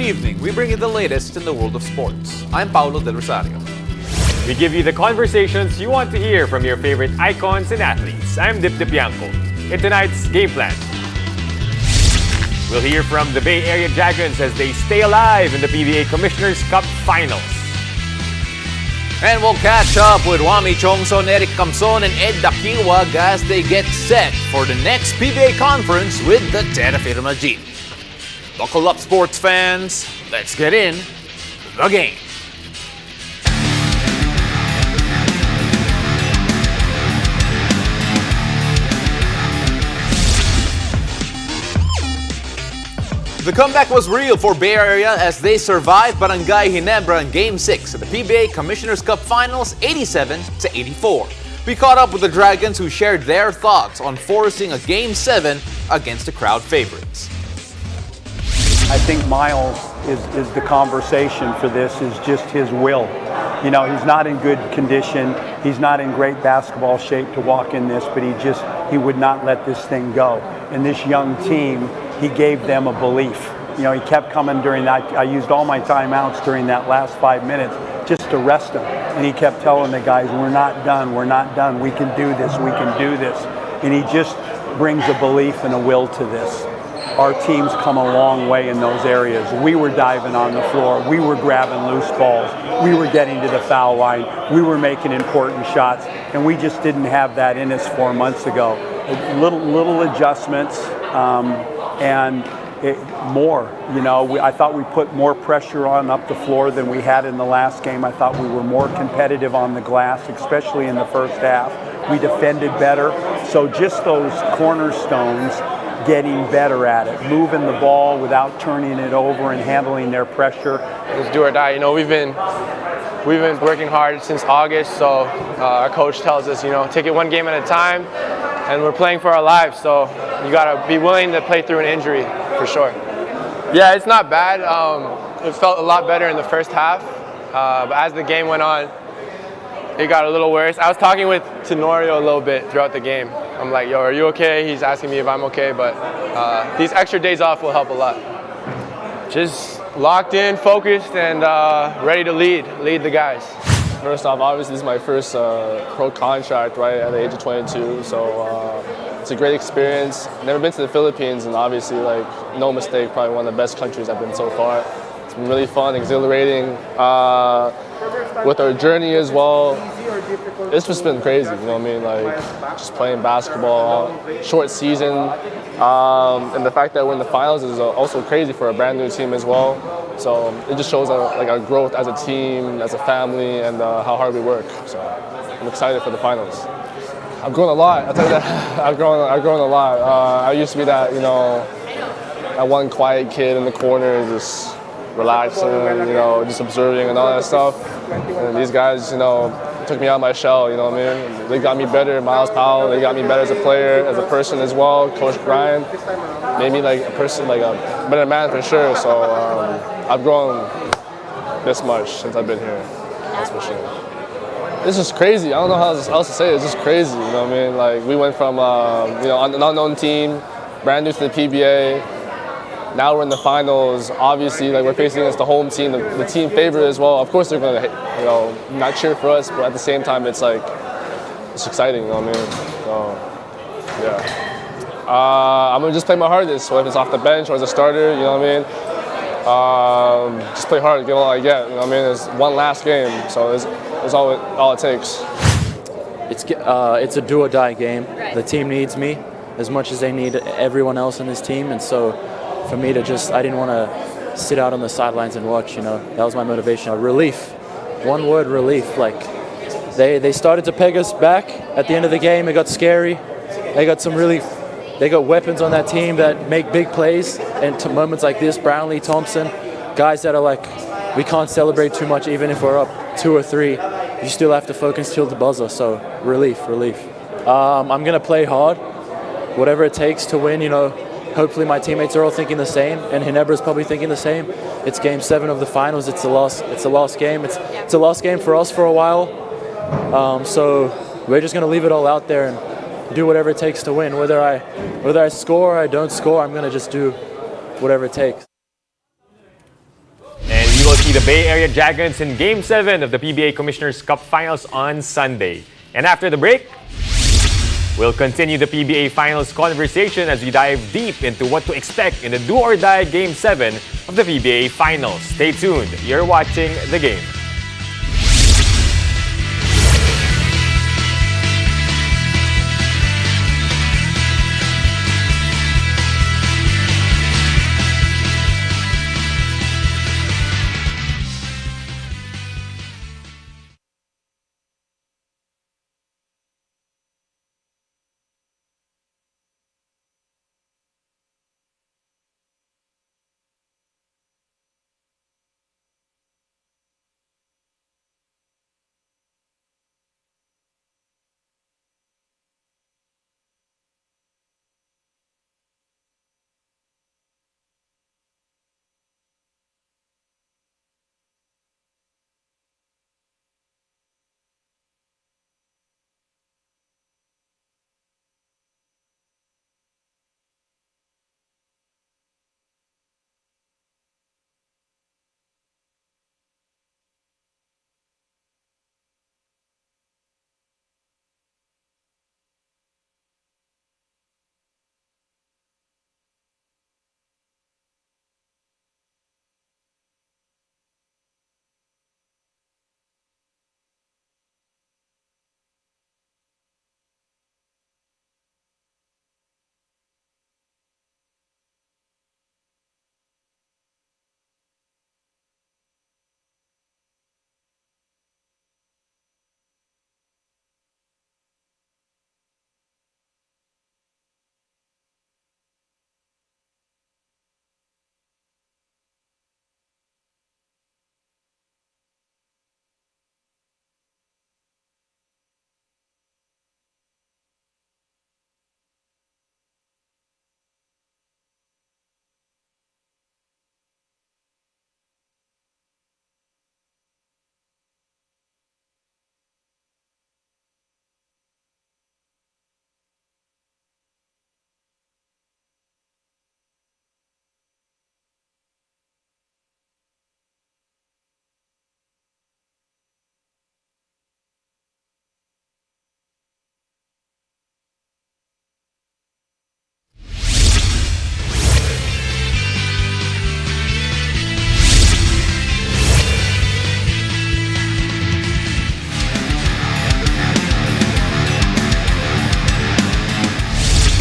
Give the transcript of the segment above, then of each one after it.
evening, we bring you the latest in the world of sports. I'm Paulo Del Rosario. We give you the conversations you want to hear from your favorite icons and athletes. I'm Dyip. In tonight's game plan, we'll hear from the Bay Area Dragons as they stay alive in the PBA Commissioner's Cup Finals. And we'll catch up with Juami, Tiongson, Camson, and Daquioag as they get set for the next PBA conference with the Terrafirma Jeep. Buckle up, sports fans. Let's get in the game. The comeback was real for Bay Area as they survived Barangay Ginebra in Game 6 of the PBA Commissioner's Cup Finals 87-84. We caught up with the Dragons who shared their thoughts on forcing a Game 7 against the crowd favorites. I think Myles is the conversation for this, is just his will. You know, he's not in good condition. He's not in great basketball shape to walk in this, but he would not let this thing go. And this young team, he gave them a belief. You know, he kept coming during that. I used all my timeouts during that last 5 minutes just to rest him. And he kept telling the guys, we're not done, we can do this, we can do this. And he just brings a belief and a will to this. Our team's come a long way in those areas. We were diving on the floor, we were grabbing loose balls, we were getting to the foul line, we were making important shots, and we just didn't have that in us 4 months ago. Little adjustments, and more. You know, I thought we put more pressure on up the floor than we had in the last game. I thought we were more competitive on the glass, especially in the first half. We defended better. So just those cornerstones, getting better at it, moving the ball without turning it over and handling their pressure. It's do or die. You know, we've been working hard since August. So our coach tells us, you know, take it one game at a time, and we're playing for our lives. So you gotta be willing to play through an injury for sure. Yeah, it's not bad. It felt a lot better in the first half, but as the game went on, it got a little worse. I was talking with Tenorio a little bit throughout the game. I'm like, yo, are you okay? He's asking me if I'm okay, but these extra days off will help a lot. Just locked in, focused, and ready to lead the guys. First off, obviously this is my first pro contract, right, at the age of 22, so it's a great experience. Never been to the Philippines, and obviously, like, no mistake, probably one of the best countries I've been so far. It's been really fun, exhilarating. With our journey as well, it's just been crazy, you know what I mean? Like, just playing basketball, short season, and the fact that we're in the finals is also crazy for a brand new team as well. So it just shows our growth as a team, as a family, and how hard we work. So I'm excited for the finals. I've grown a lot. I'll tell you that. I've grown a lot. I used to be that, you know, that one quiet kid in the corner, just relaxing, you know, just observing and all that stuff. And these guys, you know, took me out of my shell, you know what I mean? They got me better. Myles, Powell, they got me better as a player, as a person as well. Coach Brian made me like a person, like a better man for sure. So I've grown this much since I've been here, that's for sure. This is crazy. I don't know how else to say it. It's just crazy, you know what I mean? Like, we went from, you know, an unknown team, brand new to the PBA. Now we're in the finals. Obviously, like, we're facing against the home team, the team favorite as well. Of course, they're gonna, you know, not cheer for us, but at the same time, it's like, it's exciting, you know what I mean? So, yeah. I'm gonna just play my hardest. So if it's off the bench or as a starter, you know what I mean? Just play hard, give all I get. You know what I mean? It's one last game, so it's all it takes. It's a do or die game. The team needs me as much as they need everyone else in this team, and so for me to I didn't want to sit out on the sidelines and watch. You know, that was my motivation. Relief, one word, relief. Like, they started to peg us back at the end of the game. It got scary. They got weapons on that team that make big plays, and to moments like this, Brownlee, Thompson, guys that are like, we can't celebrate too much even if we're up 2 or 3. You still have to focus till the buzzer. So relief. I'm gonna play hard, whatever it takes to win. You know, hopefully my teammates are all thinking the same, and Ginebra's probably thinking the same. It's Game 7 of the finals. It's a lost game. It's a lost game for us for a while. So we're just gonna leave it all out there and do whatever it takes to win. Whether I score or I don't score, I'm gonna just do whatever it takes. see the Bay Area Dragons in Game 7 of the PBA Commissioner's Cup Finals on Sunday. And after the break, we'll continue the PBA Finals conversation as we dive deep into what to expect in the do-or-die Game 7 of the PBA Finals. Stay tuned. You're watching The Game.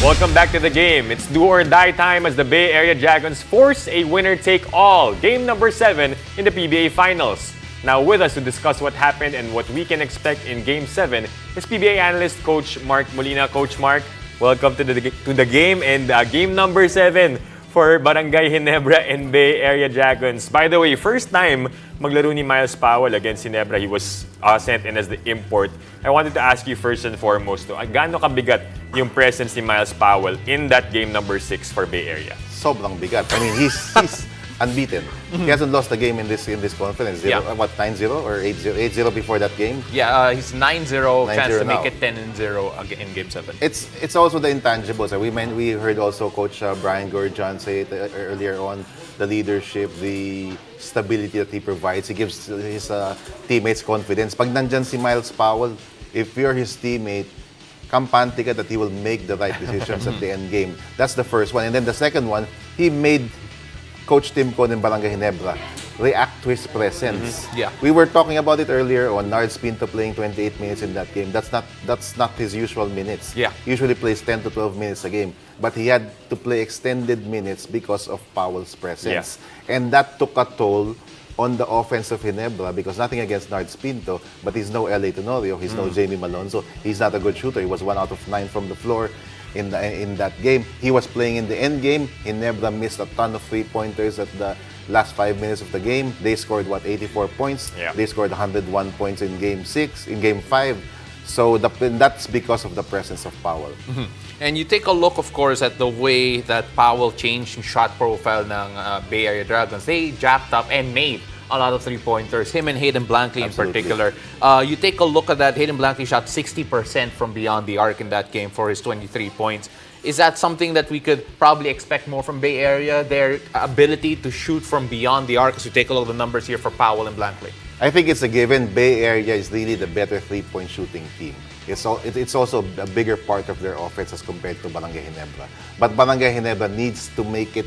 Welcome back to The Game. It's do or die time as the Bay Area Dragons force a winner-take-all, game number 7 in the PBA Finals. Now with us to discuss what happened and what we can expect in Game 7 is PBA analyst Coach Mark Molina. Coach Mark, welcome to the game and game number 7 for Barangay Ginebra and Bay Area Dragons. By the way, first time maglaro ni Myles Powell against Ginebra. He was sent in as the import. I wanted to ask you first and foremost, gaano kabigat yung presence ni Myles Powell in that game number 6 for Bay Area? Sobrang bigat. I mean, he's unbeaten. He hasn't lost a game in this conference. What, 9-0 or 8-0? 8-0 before that game? Yeah, he's 9-0, chance to now. make it 10-0 in Game 7. It's also the intangibles. We heard also Coach Brian Gurjan say it earlier on, the leadership, the stability that he provides. He gives his teammates confidence. Pag nandyan si Myles Powell, if you're his teammate, kampante ka that he will make the right decisions at the end game. That's the first one. And then the second one, he made Coach Tim Con in Barangay Ginebra react to his presence. Yeah. We were talking about it earlier on Nards Pinto playing 28 minutes in that game. That's not his usual minutes. Yeah. He usually plays 10 to 12 minutes a game. But he had to play extended minutes because of Powell's presence. Yeah. And that took a toll on the offense of Ginebra because nothing against Nards Pinto, but he's no L.A. Tenorio, he's no Jamie Malonzo. He's not a good shooter. He was 1 out of 9 from the floor in that game. He was playing in the end game. Ginebra missed a ton of three-pointers at the last 5 minutes of the game. They scored, 84 points? Yeah. They scored 101 points in Game 6, in Game 5. So that's because of the presence of Powell. And you take a look, of course, at the way that Powell changed yung shot profile ng Bay Area Dragons. They jacked up and made a lot of three-pointers. Him and Hayden Blankley in Absolutely. particular. You take a look at that. Hayden Blankley shot 60% from beyond the arc in that game for his 23 points. Is that something that we could probably expect more from Bay Area? Their ability to shoot from beyond the arc, as you take a look at the numbers here for Powell and Blankley. I think it's a given. Bay Area is really the better three-point shooting team. It's also a bigger part of their offense as compared to Barangay Ginebra. But Barangay Ginebra needs to make it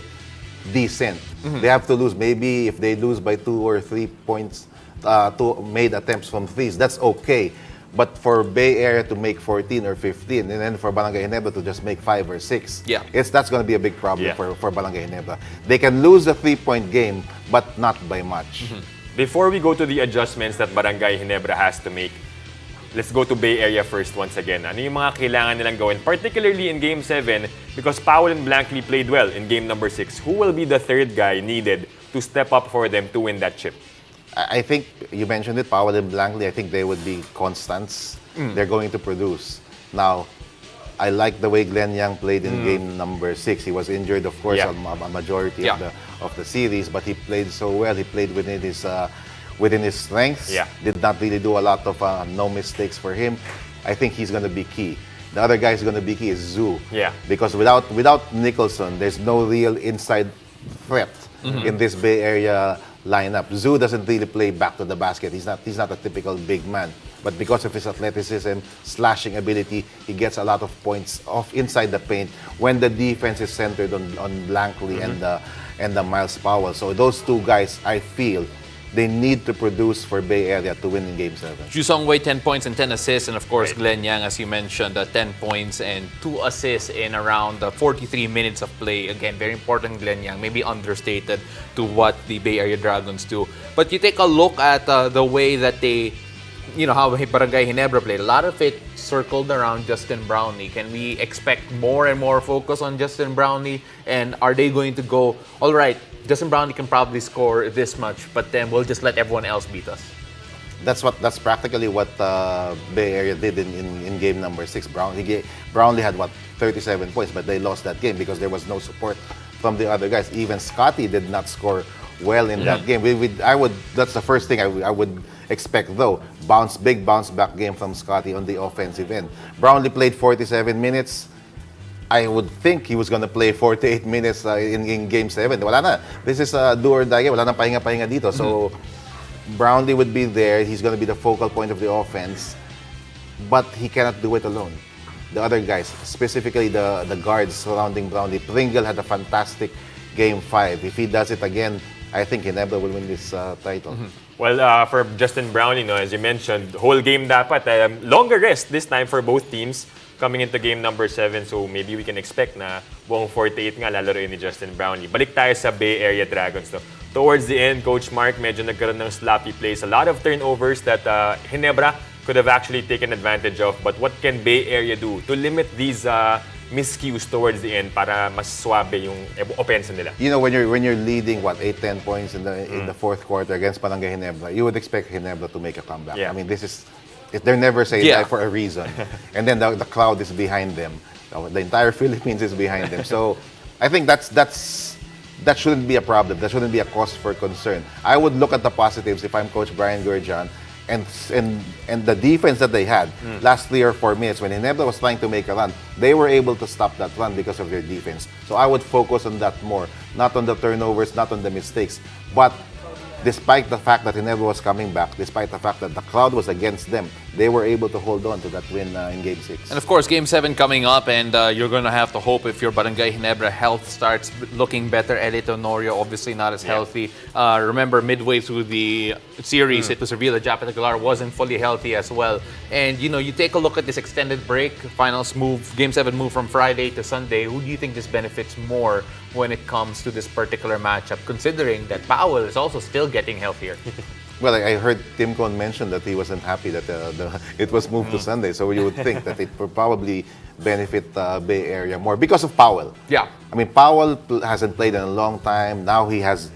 decent. They have to lose. Maybe if they lose by 2 or 3 points, 2 made attempts from threes, that's okay. But for Bay Area to make 14 or 15, and then for Barangay Ginebra to just make 5 or 6, that's going to be a big problem for Barangay Ginebra. They can lose the 3-point game, but not by much. Before we go to the adjustments that Barangay Ginebra has to make, let's go to Bay Area first once again. Ano yung mga kailangan nilang gawin, particularly in Game 7, because Powell and Blankley played well in Game number 6. Who will be the third guy needed to step up for them to win that chip? I think you mentioned it, Powell and Blankley. I think they would be constants. They're going to produce. Now, I like the way Glenn Young played in game number 6. He was injured, of course, on a majority of the series, but he played so well. He played within his strengths. Did not really do a lot of no mistakes for him. I think he's going to be key. The other guy who's going to be key is Zoo. Because without Nicholson, there's no real inside threat in this Bay Area lineup. Zoo doesn't really play back to the basket. He's not a typical big man. But because of his athleticism, slashing ability, he gets a lot of points off inside the paint when the defense is centered on Blankley and the Myles Powell. So those two guys, I feel, they need to produce for Bay Area to win in Game 7. Ju Songwei, 10 points and 10 assists. And of course, Glenn Young, as you mentioned, 10 points and 2 assists in around 43 minutes of play. Again, very important, Glenn Young. Maybe understated to what the Bay Area Dragons do. But you take a look at the way that they, how Barangay Ginebra played. A lot of it circled around Justin Brownlee. Can we expect more and more focus on Justin Brownlee? And are they going to go, all right, Justin Brownlee can probably score this much, but then we'll just let everyone else beat us? That's practically what Bay Area did in game number 6. Brownlee had 37 points, but they lost that game because there was no support from the other guys. Even Scotty did not score well in that game. That's the first thing I would expect, though. Big bounce back game from Scotty on the offensive end. Brownlee played 47 minutes. I would think he was going to play 48 minutes in Game 7. Wala na. This is a do or die game. Wala nang pahinga-pahinga dito. So, Brownlee would be there. He's going to be the focal point of the offense. But he cannot do it alone. The other guys, specifically the guards surrounding Brownlee. Pringle had a fantastic Game 5. If he does it again, I think Ginebra will win this title. Well, for Justin Brownlee, as you mentioned, whole game dapat. Longer rest this time for both teams coming into game number 7. So maybe we can expect na buong 48 nga lalaroin ni Justin Brownlee. Balik tayo sa Bay Area Dragons. Towards the end, Coach Mark, medyo nagkaroon ng sloppy plays. A lot of turnovers that Ginebra could have actually taken advantage of. But what can Bay Area do to limit these miscues towards the end para mas suabe yung offense nila? When you're leading 8-10 points in the fourth quarter against Barangay Ginebra, you would expect Ginebra to make a comeback. I mean, they're never saying that for a reason. And then the crowd is behind them. The entire Philippines is behind them. So I think that shouldn't be a problem. That shouldn't be a cause for concern. I would look at the positives if I'm Coach Brian Gurjan and the defense that they had last 3 or 4 minutes when Ginebra was trying to make a run. They were able to stop that run because of their defense. So I would focus on that more. Not on the turnovers, not on the mistakes. But despite the fact that Ginebra was coming back, despite the fact that the crowd was against them, they were able to hold on to that win in Game 6. And of course, Game 7 coming up, and you're going to have to hope if your Barangay Ginebra health starts looking better. Elito Norio, obviously not as healthy. Remember, midway through the series, it was revealed that Japet Aguilar wasn't fully healthy as well. And, you take a look at this extended break, finals move, Game 7 move from Friday to Sunday. Who do you think this benefits more when it comes to this particular matchup, considering that Powell is also still getting healthier? Well, I heard Tim Cohn mention that he wasn't happy that it was moved to Sunday. So you would think that it would probably benefit Bay Area more because of Powell. Yeah. I mean, Powell hasn't played in a long time. Now he has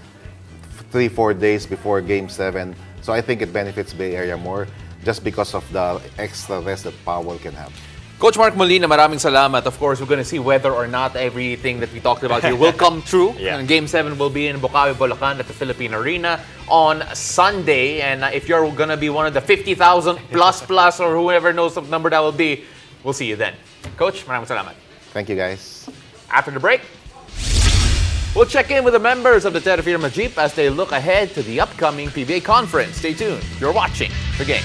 3-4 days before Game 7. So I think it benefits Bay Area more just because of the extra rest that Powell can have. Coach Mark Molina, maraming salamat. Of course, we're going to see whether or not everything that we talked about here will come true. And Game 7 will be in Bukawi, Bulacan at the Philippine Arena on Sunday. And if you're going to be one of the 50,000 plus or whoever knows the number that will be, we'll see you then. Coach, maraming salamat. Thank you, guys. After the break, we'll check in with the members of the Terrafirma Dyip as they look ahead to the upcoming PBA conference. Stay tuned. You're watching The Game.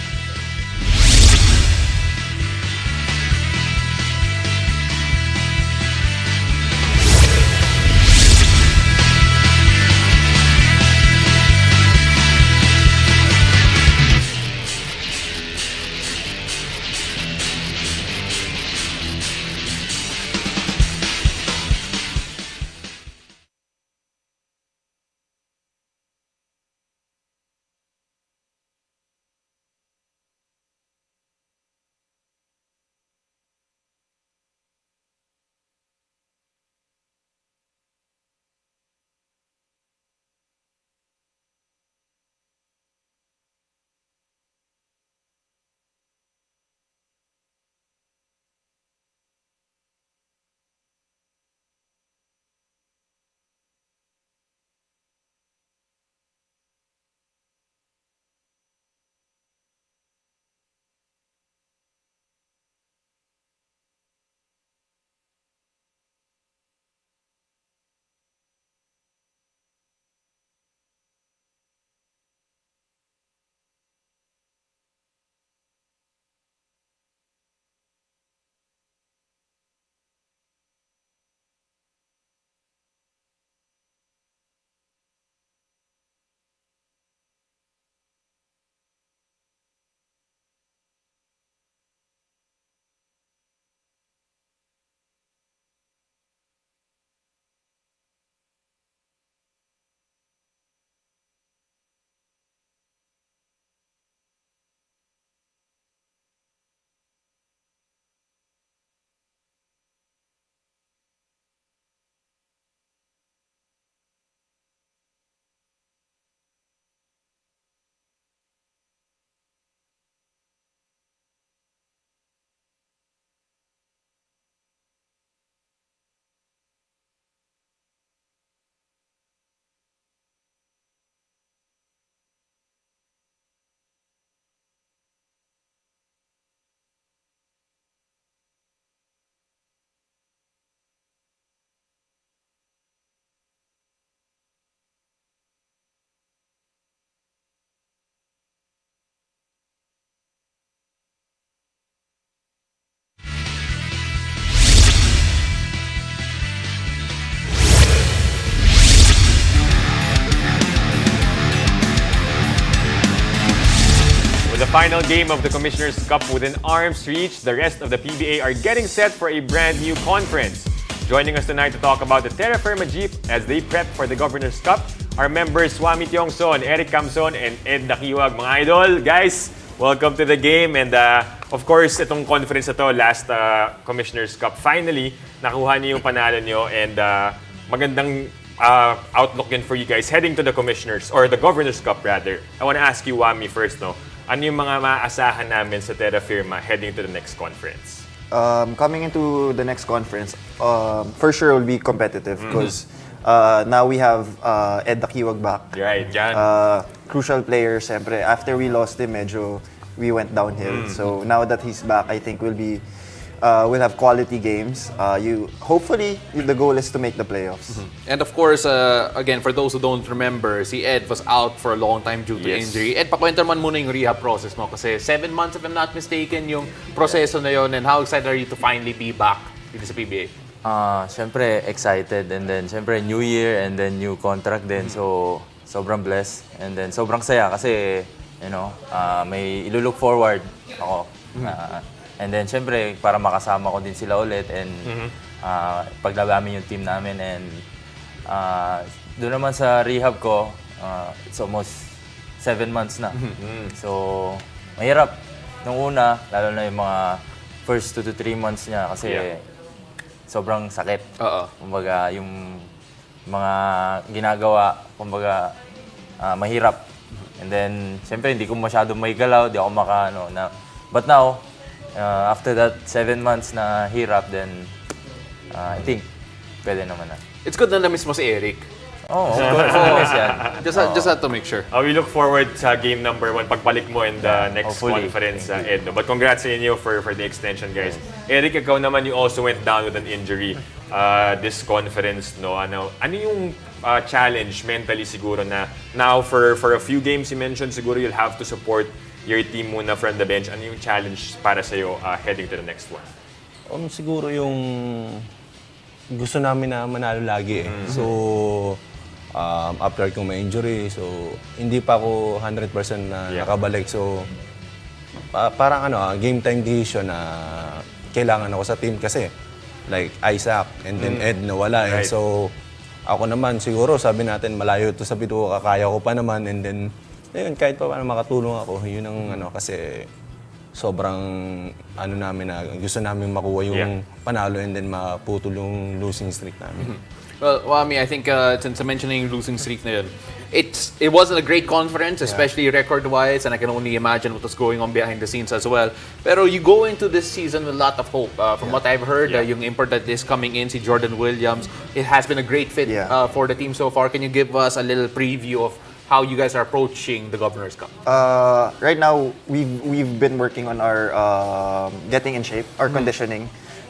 With the final game of the Commissioner's Cup within arm's reach, the rest of the PBA are getting set for a brand new conference. Joining us tonight to talk about the Terrafirma Dyip as they prep for the Governor's Cup are members Juami Tiongson, Camson, and Ed Daquioag. Mga idol, guys, welcome to the game. And of course, itong conference na to, last Commissioner's Cup, finally, nakuha niyo yung panalo niyo and magandang outlook yun for you guys heading to the Commissioner's or the Governor's Cup rather. I want to ask you, Juami, first, no? Ano yung mga maaasahan namin sa Terrafirma heading to the next conference? Coming into the next conference, for sure will be competitive because now we have Ed Daquioag back. Right, yan. Crucial player, siyempre. After we lost him, medyo we went downhill. So now that he's back, I think we'll have quality games. Hopefully, the goal is to make the playoffs. And of course, again, for those who don't remember, si Ed was out for a long time due to injury. Ed, pakwento naman muna yung rehab process mo kasi 7 months, if I'm not mistaken, yung proseso na yun. And how excited are you to finally be back dito sa PBA? Siyempre excited and then siyempre new year and then new contract din. So sobrang blessed and then sobrang saya kasi may ilulook forward ako. And then siyempre para makasama ko din sila ulit and paglabamin yung team namin and doon naman sa rehab ko it's almost 7 months na. So mahirap nung una lalo na yung mga first 2 to 3 months niya kasi sobrang sakit. Kumbaga, yung mga ginagawa, kumbaga, mahirap. And then, siyempre, hindi ko masyadong may galaw, di ako But now, after that 7 months na hirap, then, I think, pwede naman na. It's good na na-miss mo si Eric. Oh, of course yan. Just had to make sure. We look forward sa game number 1 pagbalik mo in the next hopefully. conference, Ed. No? But congrats sa inyo for the extension, guys. Eric, ikaw naman, you also went down with an injury this conference. No? Ano yung challenge mentally siguro na now for a few games you mentioned, siguro you'll have to support your team muna from the bench. Ano yung challenge para sa'yo heading to the next one? Siguro yung gusto namin na manalo lagi eh. So, after kong ma-injury, so hindi pa ako 100% na nakabalik. So, parang game time decision na kailangan ako sa team kasi like Isaac and then Ed nawala eh. Right. So, ako naman siguro sabi natin malayo to sa bituo, kaya ko pa naman and then ayun, kahit pa paano makatulong ako, yun ang kasi sobrang namin na gusto namin makuha yung panalo and then maputol yung losing streak namin. Well, Juami, I think since mentioning losing streak na yun, it wasn't a great conference, especially record-wise, and I can only imagine what was going on behind the scenes as well. Pero you go into this season with a lot of hope. From what I've heard, yung import that is coming in, si Jordan Williams, it has been a great fit for the team so far. Can you give us a little preview of how you guys are approaching the Governor's Cup? Right now, we've been working on our getting in shape, our conditioning.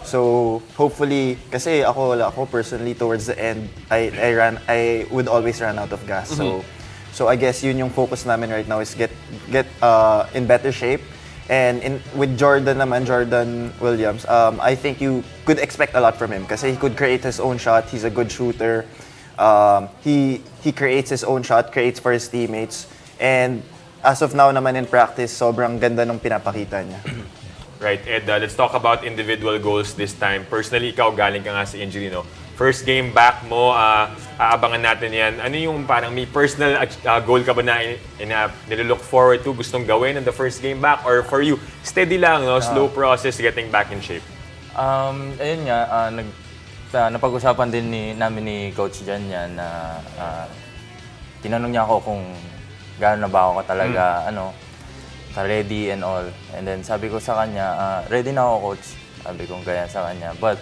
So hopefully, kasi ako personally towards the end, I would always run out of gas. So I guess yun yung focus namin right now is get in better shape. And with Jordan Williams, I think you could expect a lot from him kasi he could create his own shot. He's a good shooter. He creates his own shot, creates for his teammates. And as of now naman in practice, sobrang ganda nung pinapakita niya. Right, Ed, let's talk about individual goals this time. Personally, ikaw galing ka nga sa injury, no? First game back mo, aabangan natin yan. Ano yung parang may personal goal ka ba na nilook forward to, gustong gawin in the first game back? Or for you, steady lang, no? Slow process getting back in shape? Ayun nga, napag-usapan din namin ni Coach Jan yan na tinanong niya ako kung gaano na ba ako talaga, ready and all. And then sabi ko sa kanya, ready na ako, Coach. Sabi ko ganyan sa kanya. But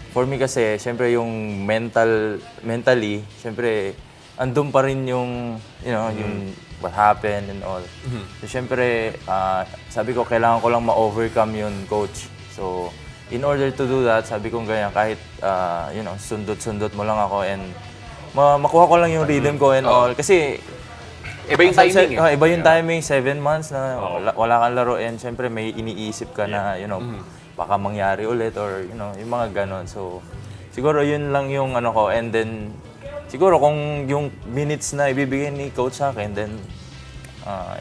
for me kasi, syempre yung mentally, syempre andun pa rin yung, yung what happened and all. So syempre, sabi ko kailangan ko lang ma-overcome yun, Coach. So in order to do that, sabi ko ganyan, kahit sundot-sundot mo lang ako and makuha ko lang yung rhythm ko and all. Kasi iba yung timing iba yung timing, 7 months na wala kang laro and syempre may iniisip ka na, baka mangyari ulit or, yung mga ganon. So, siguro yun lang yung ko and then, siguro kung yung minutes na ibibigay ni Coach sa akin, then,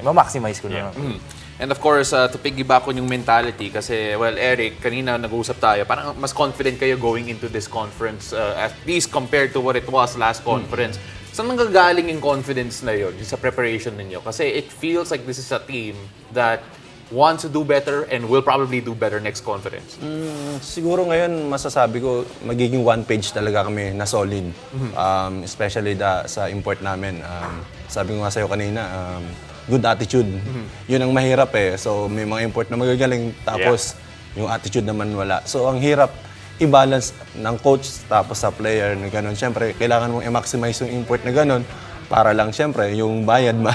ma-maximize ko na lang. And of course, to piggyback on yung mentality, kasi, well, Eric, kanina nag-uusap tayo, parang mas confident kayo going into this conference, at least compared to what it was last conference. Saan nanggagaling yung confidence na yun, sa preparation ninyo? Kasi it feels like this is a team that wants to do better and will probably do better next conference. Siguro ngayon, masasabi ko, magiging one page talaga kami na solid. Especially sa import namin. Sabi ko nga sa'yo kanina, good attitude. Yun ang mahirap eh. So may mga import na magagaling, tapos yung attitude naman wala. So ang hirap i-balance ng coach tapos sa player na gano'n. Siyempre, kailangan mong i-maximize yung import na gano'n para lang siyempre yung bayad na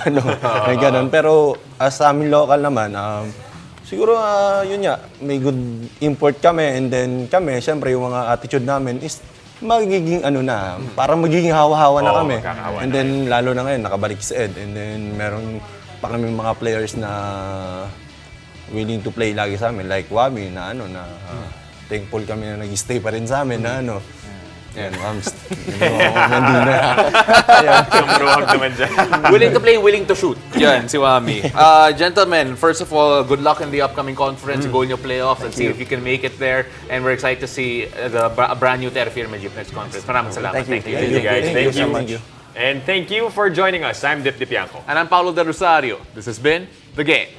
gano'n. Pero sa amin local naman, siguro yun nga, may good import kami and then kami, siyempre yung mga attitude namin is magiging parang magiging hawa-hawa na kami. And then lalo na ngayon, nakabalik si Ed and then meron pa kami mga players na willing to play lagi sa amin like Juami na thankful kami na nag-stay pa rin sa amin na yan, Willing to play, willing to shoot. Yan, si Juami. Gentlemen, first of all, good luck in the upcoming conference. Go in your playoffs and see if you can make it there. And we're excited to see the brand new Terrafirma Dyip next conference. Maraming salamat. Thank you. Thank you, guys. Thank you. Thank you. And thank you for joining us. I'm Dyip. And I'm Paulo De Rosario. This has been The Game.